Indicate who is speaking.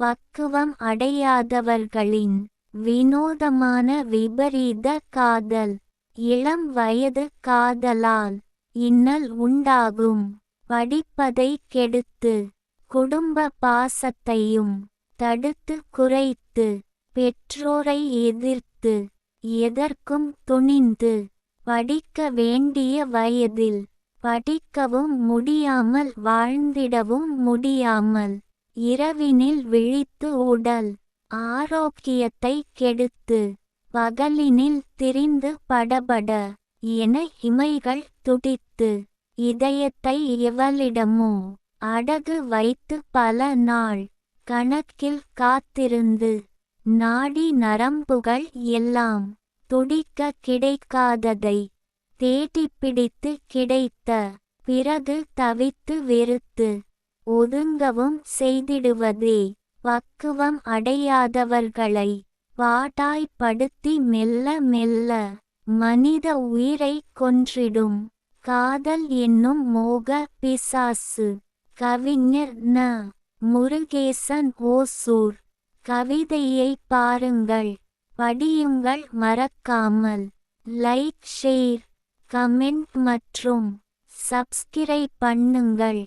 Speaker 1: பக்குவம் அடையாதவர்களின் வினோதமான விபரீத காதல். இளம் வயது காதலால் இன்னல் உண்டாகும். படிப்பதை கெடுத்து குடும்ப பாசத்தையும் தடுத்து குறைத்து பெற்றோரை எதிர்த்து எதற்கும் துணிந்து படிக்க வேண்டிய வயதில் படிக்கவும் முடியாமல் வாழ்ந்திடவும் முடியாமல் இரவினில் விழித்து உடல் ஆரோக்கியத்தை கெடுத்து பகலினில் திரிந்து படபட என இமைகள் துடித்து இதயத்தை எவளிடமோ அடகு வைத்து பல நாள் கணக்கில் காத்திருந்து நாடி நரம்புகள் எல்லாம் துடிக்க கிடைக்காததை தேடிப்பிடித்து கிடைத்த பிறகு தவித்து வெறுத்து ஒதுங்கவும் செய்திடுவதே பக்குவம் அடையாதவர்களை பாடாய்ப்படுத்தி மெல்ல மெல்ல மனித உயிரை கொன்றிடும் காதல் என்னும் மோக பிசாசு. கவிஞர் ந. முருகேசன் ஓசூர். கவிதையை பாருங்கள், படியுங்கள், மறக்காமல் லைக், ஷேர், கமெண்ட் மற்றும் சப்ஸ்கிரைப் பண்ணுங்கள்.